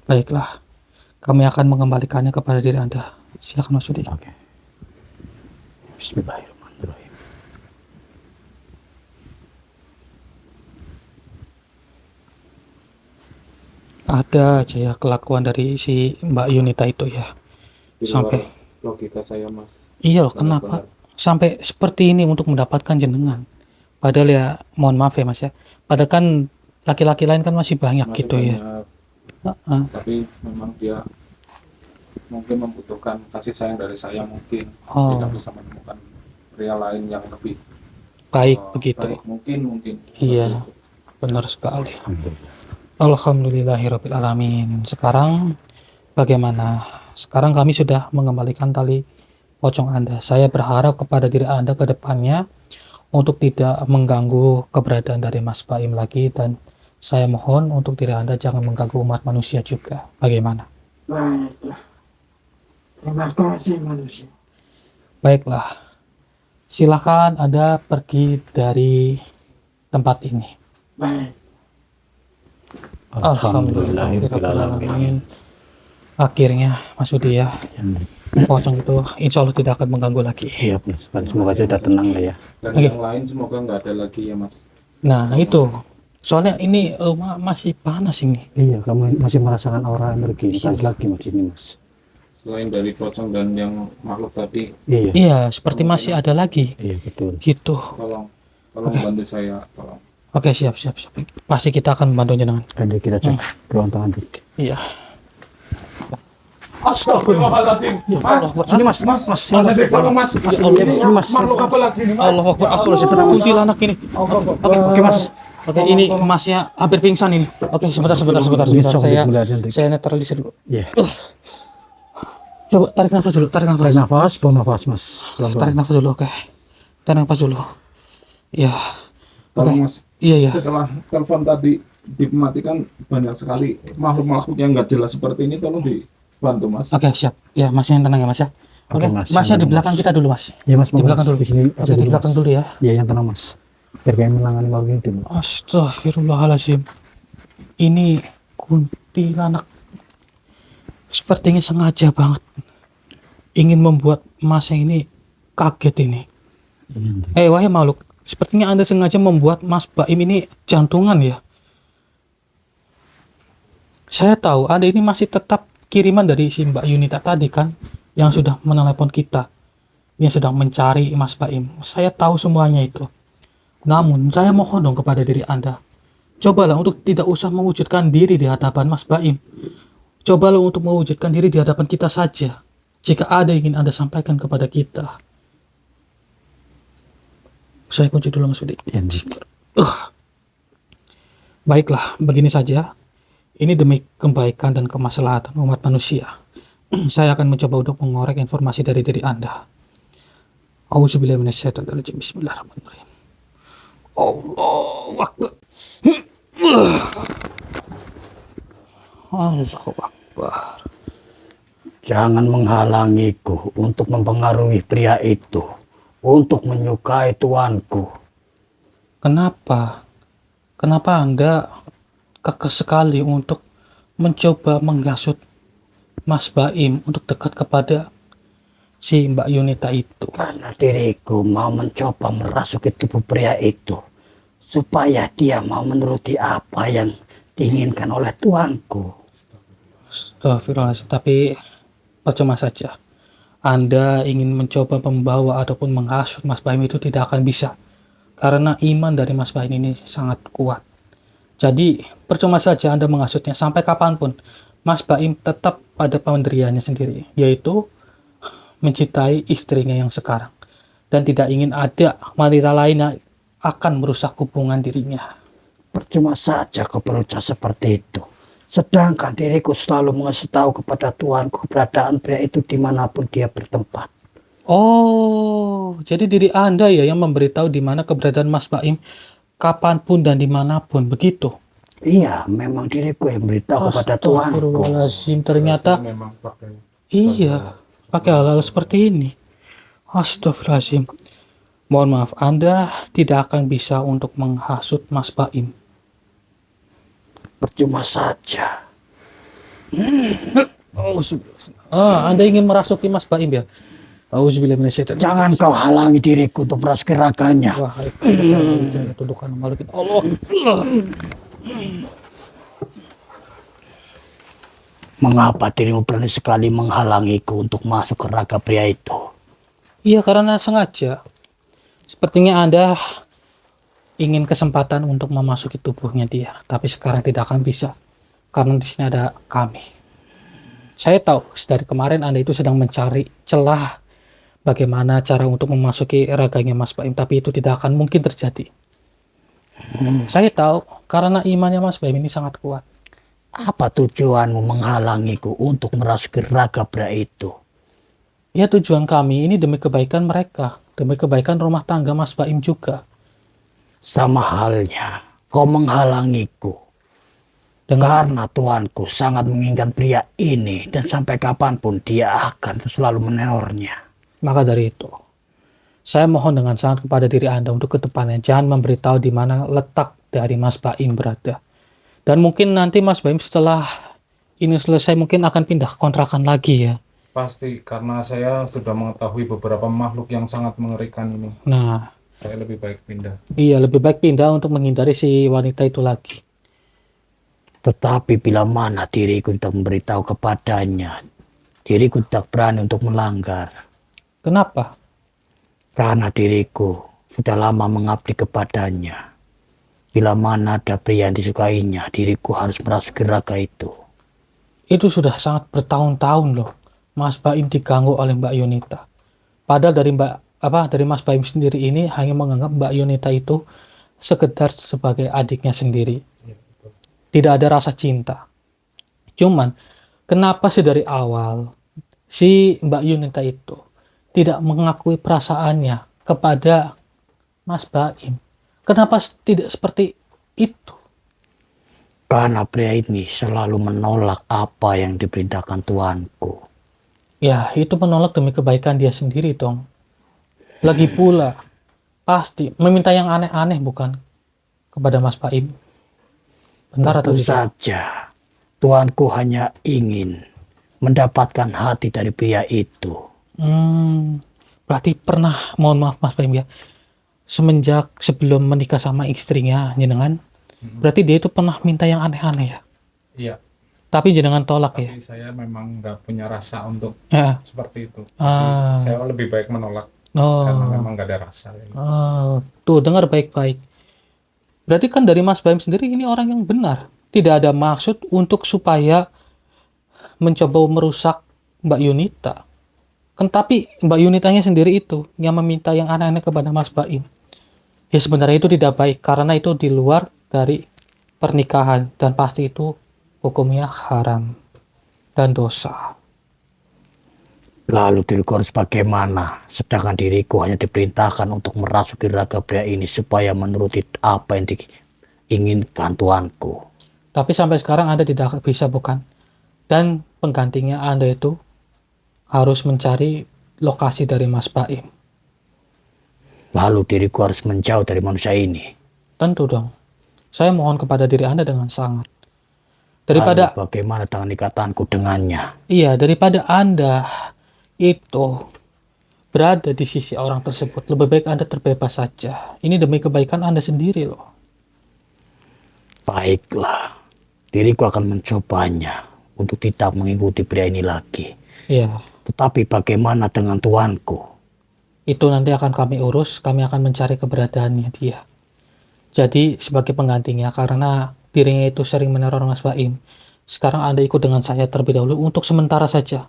Baiklah, kami akan mengembalikannya kepada diri Anda. Silakan Mas Budi. Oke. Bismillahirrahmanirrahim. Ada aja ya kelakuan dari si Mbak Yunita itu ya. Di luar Sampai logika saya mas. iya loh, kenapa sampai seperti ini untuk mendapatkan jenengan? Padahal ya mohon maaf ya Mas ya. Padahal kan laki-laki lain kan masih banyak Masih gitu ya. banyak, Heeh. tapi memang dia mungkin membutuhkan kasih sayang dari saya, mungkin Oh, tidak bisa menemukan pria lain yang lebih baik eh, begitu. baik. Mungkin Iya. seperti itu. Benar sekali. Alhamdulillah. Alhamdulillahirabbil alamin. Sekarang bagaimana? Sekarang kami sudah mengembalikan tali pocong Anda. Saya berharap kepada diri Anda ke depannya untuk tidak mengganggu keberadaan dari Mas Baim lagi, dan saya mohon untuk diri Anda jangan mengganggu umat manusia juga. Bagaimana? Baiklah. Terima kasih manusia. Baiklah. Silakan Anda pergi dari tempat ini. Baik. Alhamdulillahirrahmanirrahim. Akhirnya Mas Udi ya, pocong itu insya Allah tidak akan mengganggu lagi. Siap mas. Semoga sudah tenang lah ya. Dan Oke. yang lain semoga nggak ada lagi ya mas. Nah itu, soalnya ini rumah masih panas ini. Iya, kamu masih merasakan aura energi. Lagi mas ini mas. Selain dari pocong dan yang makhluk tadi, Iya. Iya, seperti masih ada lagi. Iya betul. Gitu. tolong bantu saya, tolong. Oke, siap. Pasti kita akan membantu jenengan. Ada kita cek ruang tangan Dik. Iya. Astagfirullahaladzim. Mas, Sini mas. mas, tolong mas. Sini mas. Makhluk apa lagi nih mas? Allah Akbar, astagfirullah, kuntilanak ini. Oke mas. Oke, ini emasnya hampir pingsan ini. Oke, sebentar. Saya netralisir dulu. Iya. Coba tarik nafas dulu, Tarik nafas, buang nafas mas. Tarik nafas dulu, oke. Tarik nafas dulu. Iya. Tolong mas. Iya. Setelah telepon tadi dimatikan, banyak sekali makhluk-makhluk yang nggak jelas seperti ini, tolong dibantu mas. Oke, siap. Ya, Masnya yang tenang ya, Mas ya. Oke, Mas. Masnya di Mas. belakang kita dulu, Mas. Iya mas. Di belakang dulu. Di sini. Oke, di belakang dulu ya. Iya yang tenang mas. Biar kalian menangani makhluk itu. Mas. Astagfirullahaladzim. Ini kuntilanak sepertinya sengaja banget ingin membuat Mas yang ini kaget ini. Wahai makhluk, sepertinya Anda sengaja membuat Mas Baim ini jantungan ya. Saya tahu Anda ini masih tetap kiriman dari si Mbak Yunita tadi kan, yang sudah menelepon kita, yang sedang mencari Mas Baim. Saya tahu semuanya itu. Namun saya mohon dong kepada diri Anda, cobalah untuk tidak usah mewujudkan diri di hadapan Mas Baim. Cobalah untuk mewujudkan diri di hadapan kita saja. Jika ada yang ingin Anda sampaikan kepada kita. Saya kunci dulu Mas Budi. Baiklah, begini saja. Ini demi kebaikan dan kemaslahatan umat manusia. Saya akan mencoba untuk mengorek informasi dari diri Anda. Auzubillahi minasyaitonirrajim. Bismillahirrahmanirrahim. Allahu Akbar. Allahu Akbar. Jangan menghalangiku untuk mempengaruhi pria itu, untuk menyukai tuanku. Kenapa? Kenapa Anda kekeh sekali untuk mencoba menghasut Mas Baim untuk dekat kepada si Mbak Yunita itu? Karena diriku mau mencoba merasuki tubuh pria itu, supaya dia mau menuruti apa yang diinginkan oleh tuanku. Astagfirullahaladzim, tapi percuma saja. Anda ingin mencoba membawa ataupun menghasut Mas Baim itu tidak akan bisa. Karena iman dari Mas Baim ini sangat kuat. Jadi percuma saja Anda menghasutnya. Sampai kapanpun Mas Baim tetap pada pendiriannya sendiri, yaitu mencintai istrinya yang sekarang. Dan tidak ingin ada wanita lain yang akan merusak hubungan dirinya. Percuma saja kau berucap seperti itu. Sedangkan diriku selalu mengasih tahu kepada Tuanku keberadaan pria itu dimanapun dia bertempat. Oh, jadi diri Anda ya yang memberitahu di mana keberadaan Mas Baim kapanpun dan dimanapun, begitu? Iya, memang diriku yang beritahu kepada Tuanku. Astagfirullahaladzim, ternyata Memang pakai iya, pakai hal-hal seperti ini. Astagfirullahaladzim. Mohon maaf, Anda tidak akan bisa untuk menghasut Mas Baim. Percuma saja. Anda ingin merasuki Mas Baim ya? Auzubillah minasyaitonir rajim. Jangan kau halangi diriku untuk merasuki raganya. Wah, tundukan makhluk Allah. Mengapa dirimu berani sekali menghalangiku untuk masuk ke raga pria itu? Iya, karena sengaja. Sepertinya Anda ingin kesempatan untuk memasuki tubuhnya dia, tapi sekarang tidak akan bisa karena di sini ada kami. Saya tahu dari kemarin Anda itu sedang mencari celah bagaimana cara untuk memasuki raganya Mas Baim, tapi itu tidak akan mungkin terjadi. Saya tahu karena imannya Mas Baim ini sangat kuat. Apa tujuanmu menghalangiku untuk merasuki raga pria itu? Ya, tujuan kami ini demi kebaikan mereka, demi kebaikan rumah tangga Mas Baim juga. Sama halnya, kau menghalangiku. Karena Tuanku sangat menginginkan pria ini dan sampai kapanpun dia akan selalu menerornya. Maka dari itu, saya mohon dengan sangat kepada diri Anda untuk kedepannya jangan memberitahu di mana letak dari Mas Baim berada. Dan mungkin nanti Mas Baim setelah ini selesai mungkin akan pindah kontrakan lagi ya. pasti karena saya sudah mengetahui beberapa makhluk yang sangat mengerikan ini. Nah, Saya lebih baik pindah. iya lebih baik pindah untuk menghindari si wanita itu lagi. Tetapi bila mana diriku tidak memberitahu kepadanya, diriku tidak berani untuk melanggar. Kenapa? Karena diriku sudah lama mengabdi kepadanya. Bila mana ada pria yang disukainya, diriku harus merasuki raga itu. Itu sudah sangat bertahun-tahun loh. Mas Baim diganggu oleh Mbak Yunita. Padahal dari Mas Baim sendiri ini hanya menganggap Mbak Yunita itu sekedar sebagai adiknya sendiri. Tidak ada rasa cinta. Cuman kenapa sih dari awal si Mbak Yunita itu tidak mengakui perasaannya kepada Mas Baim? Kenapa tidak seperti itu? Karena pria ini selalu menolak apa yang diperintahkan Tuanku. Ya, itu menolak demi kebaikan dia sendiri dong. Lagi pula, pasti meminta yang aneh-aneh bukan kepada Mas Baim. Benar atau Tentu tidak? saja, Tuanku hanya ingin mendapatkan hati dari pria itu. Berarti pernah, mohon maaf Mas Baim ya, semenjak sebelum menikah sama istrinya jenengan, berarti dia itu pernah minta yang aneh-aneh ya? Iya, Tapi jenengan tolak ya? tapi saya memang nggak punya rasa untuk Ya. seperti itu. Ah. Jadi saya lebih baik menolak karena Oh, memang nggak ada rasa. tuh dengar baik-baik. Berarti kan dari Mas Baim sendiri ini orang yang benar. Tidak ada maksud untuk supaya mencoba merusak Mbak Yunita. Kan tapi Mbak Yunitanya sendiri itu yang meminta yang aneh-aneh kepada Mas Baim. Ya sebenarnya itu tidak baik karena itu di luar dari pernikahan dan pasti itu hukumnya haram dan dosa. Lalu diriku harus bagaimana? Sedangkan diriku hanya diperintahkan untuk merasuki raga pria ini supaya menuruti apa yang diinginkan Tuanku. Tapi sampai sekarang Anda tidak bisa bukan? Dan penggantinya Anda itu harus mencari lokasi dari Mas Baim. Lalu diriku harus menjauh dari manusia ini. Tentu dong. Saya mohon kepada diri Anda dengan sangat. Daripada Lalu bagaimana dengan ikatanku dengannya? Iya, daripada Anda itu berada di sisi orang tersebut, lebih baik Anda terbebas saja. Ini demi kebaikan Anda sendiri loh. Baiklah, diriku akan mencobanya untuk tidak mengikuti pria ini lagi. Iya, Tetapi bagaimana dengan Tuanku? itu nanti akan kami urus, kami akan mencari keberadaannya dia. Jadi sebagai penggantinya karena dirinya itu sering meneror Mas Baim. Sekarang Anda ikut dengan saya terlebih dahulu untuk sementara saja.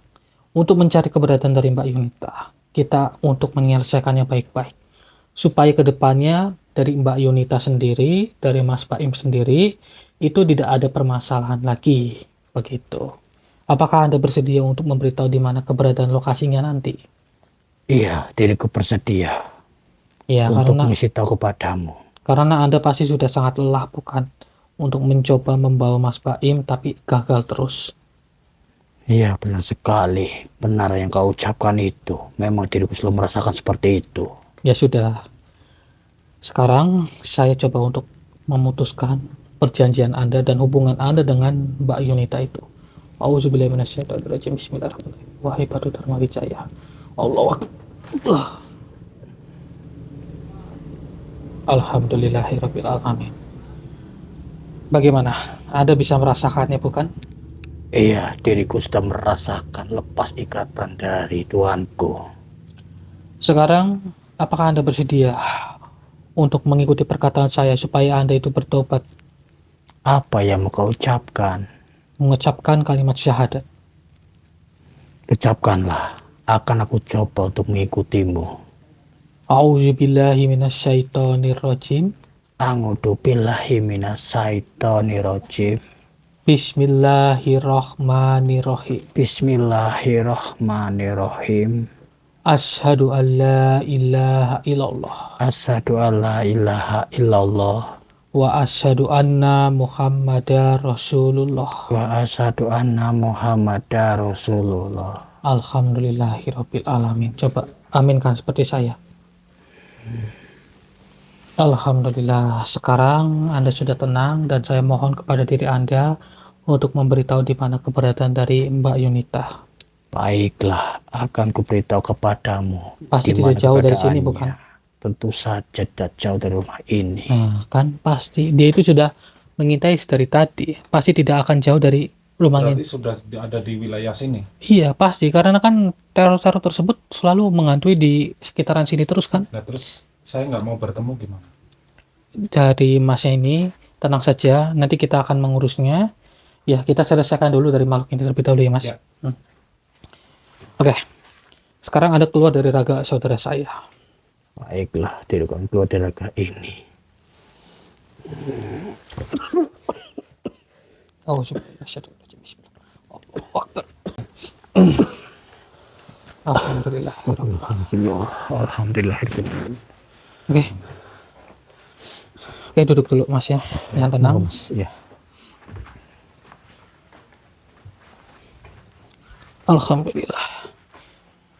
Untuk mencari keberadaan dari Mbak Yunita. Kita untuk menyelesaikannya baik-baik. Supaya kedepannya dari Mbak Yunita sendiri, dari Mas Baim sendiri, itu tidak ada permasalahan lagi, begitu. Apakah Anda bersedia untuk memberitahu di mana keberadaan lokasinya nanti? Iya, diriku bersedia Ya, untuk karena mengisi tahu kepadamu. Anda pasti sudah sangat lelah, bukan? Untuk mencoba membawa Mas Baim, tapi gagal terus. Iya, benar sekali. Benar yang kau ucapkan itu. Memang diriku selalu merasakan seperti itu. Ya sudah. Sekarang saya coba untuk memutuskan perjanjian Anda dan hubungan Anda dengan Mbak Yunita itu. Auzubillahi minasyaitonirrajim. Bismillahirrahmanirrahim. Wahai Batu Dharma Wijaya. Allahu Akbar. Alhamdulillahirabbil alamin. Bagaimana? Anda bisa merasakannya, bukan? Iya, diriku sudah merasakan lepas ikatan dari Tuanku. Sekarang, apakah Anda bersedia untuk mengikuti perkataan saya supaya Anda itu bertobat, Apa yang mau kau ucapkan? mengucapkan kalimat syahadat? Ucapkanlah. Akan aku coba untuk mengikutimu. A'udzubillahi minasyaitonirrajim. A'udzu billahi minasyaitonirrajim. Bismillahirrahmanirrahim. Bismillahirrahmanirrahim. Asyhadu an la ilaha illallah Asyhadu an la ilaha illallah wa asyhadu anna Muhammadar Rasulullah. wa asyhadu anna Muhammadar Rasulullah. Alhamdulillahirabbil alamin. Coba aminkan seperti saya. Alhamdulillah. Sekarang Anda sudah tenang dan saya mohon kepada diri Anda untuk memberitahu di mana keberadaan dari Mbak Yunita. Baiklah, akan kuberitahu kepadamu. Pasti di mana tidak jauh dari sini, keberadaannya. bukan? Tentu saja tidak jauh dari rumah ini. Nah, kan pasti dia itu sudah mengintai dari tadi. Pasti tidak akan jauh dari rumahnya. Berarti sudah ada di wilayah sini. Iya, pasti. Karena kan teror-teror tersebut selalu menghantui di sekitaran sini terus kan. Nah terus saya nggak mau bertemu gimana? Dari masnya ini, tenang saja. Nanti kita akan mengurusnya. Ya, kita selesaikan dulu dari makhluk ini terlebih dahulu ya, Mas. Ya. Oke. Sekarang Anda keluar dari raga saudara saya. Baiklah, diriku akan keluar dari raga ini. Alhamdulillah. Alhamdulillah. Oke. Oke, duduk dulu Mas ya. Yang tenang. Ya. Alhamdulillah.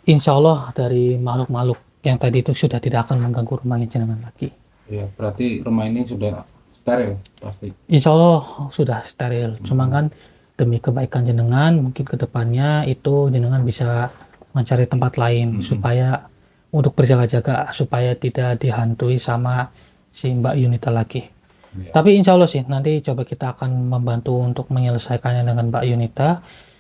Insya Allah dari makhluk-makhluk yang tadi itu sudah tidak akan mengganggu rumahnya jenengan lagi. Iya, berarti rumah ini sudah steril pasti. Insya Allah sudah steril. Cuma kan demi kebaikan jenengan, mungkin kedepannya itu jenengan bisa mencari tempat lain supaya untuk berjaga-jaga supaya tidak dihantui sama si Mbak Yunita lagi. Iya. Tapi insya Allah sih nanti coba kita akan membantu untuk menyelesaikannya dengan Mbak Yunita.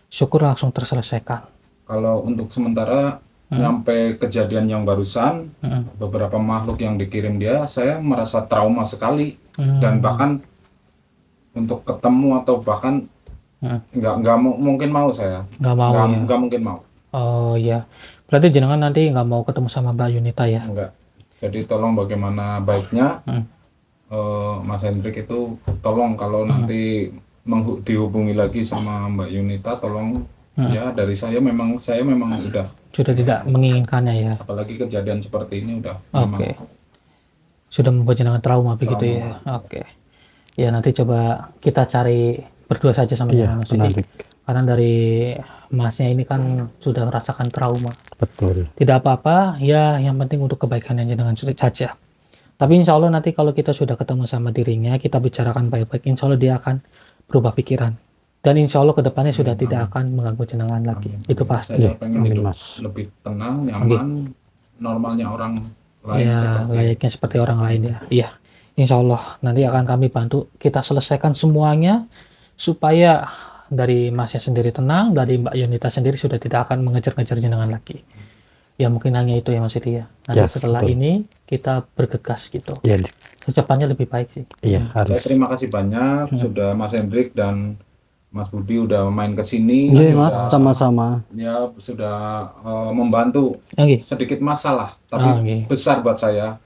Syukur langsung terselesaikan. Kalau untuk sementara sampai kejadian yang barusan, beberapa makhluk yang dikirim dia, saya merasa trauma sekali dan bahkan untuk ketemu atau bahkan nggak mungkin mau saya. Nggak mau ya? Nggak mungkin mau. Oh iya. Berarti jenengan nanti nggak mau ketemu sama Mbak Yunita ya? Enggak. Jadi tolong bagaimana baiknya Mas Hendrik itu tolong kalau nanti dihubungi lagi sama Mbak Yunita, tolong ya dari saya memang udah Sudah tidak menginginkannya ya? apalagi kejadian seperti ini udah Oke. Sudah membuat jenengan trauma begitu ya? Oke. Ya nanti coba kita cari berdua saja sama Iya, jenengan Mas benar. Yudi. Karena dari Masnya ini kan sudah merasakan trauma. Betul. Tidak apa-apa, ya yang penting untuk kebaikan yang jenengan saja. Tapi insya Allah nanti kalau kita sudah ketemu sama dirinya, kita bicarakan baik-baik, insya Allah dia akan berubah pikiran. Dan insya Allah kedepannya sudah tidak akan mengganggu jenengan lagi. Itu pasti. saya pengen Amin, hidup Mas. lebih tenang, nyaman, normalnya orang lain Ya, seperti layaknya seperti orang lain ya. Iya, insya Allah nanti akan kami bantu kita selesaikan semuanya supaya dari Masnya sendiri tenang, dari Mbak Yunita sendiri sudah tidak akan mengejar-ngejar jenengan lagi. Ya mungkin hanya itu ya Mas Yudi ya. Nanti Ya, setelah betul. ini kita bergegas gitu. Ya, Secepatnya lebih baik sih. iya Saya harus. terima kasih banyak sudah Mas Hendrik dan Mas Budi udah main ke sini. Iya, Sudah- Mas, sama-sama. Ya sudah membantu Oke. sedikit masalah tapi Ah, oke. besar buat saya.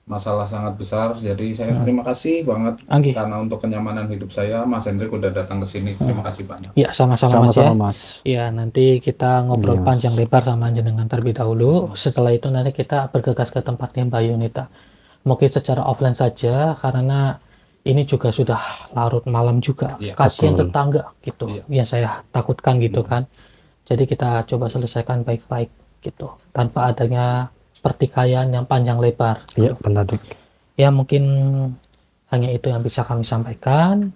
masalah sangat besar. Jadi saya terima kasih banget Anggi. karena untuk kenyamanan hidup saya Mas Hendrik udah datang ke sini. Terima kasih banyak. Ya, sama-sama Mas ya. Sama-sama Mas. Ya, nanti kita ngobrol Iya, panjang lebar sama jenengan terlebih dahulu. Setelah itu nanti kita bergegas ke tempatnya Mbak Yunita. Mungkin secara offline saja karena ini juga sudah larut malam juga. Iya, Kasihan betul. tetangga gitu. Iya. Yang saya takutkan gitu kan. Jadi kita coba selesaikan baik-baik gitu. Tanpa adanya pertikaian yang panjang lebar. Iya, benar Dik. Ya, mungkin hanya itu yang bisa kami sampaikan.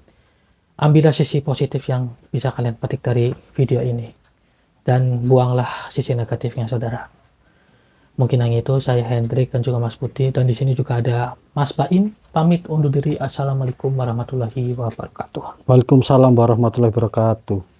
Ambillah sisi positif yang bisa kalian petik dari video ini. Dan buanglah sisi negatifnya, saudara. Mungkin hanya itu, saya Hendrik dan juga Mas Budi. Dan di sini juga ada Mas Baim. Pamit undur diri. Assalamualaikum warahmatullahi wabarakatuh. Waalaikumsalam warahmatullahi wabarakatuh.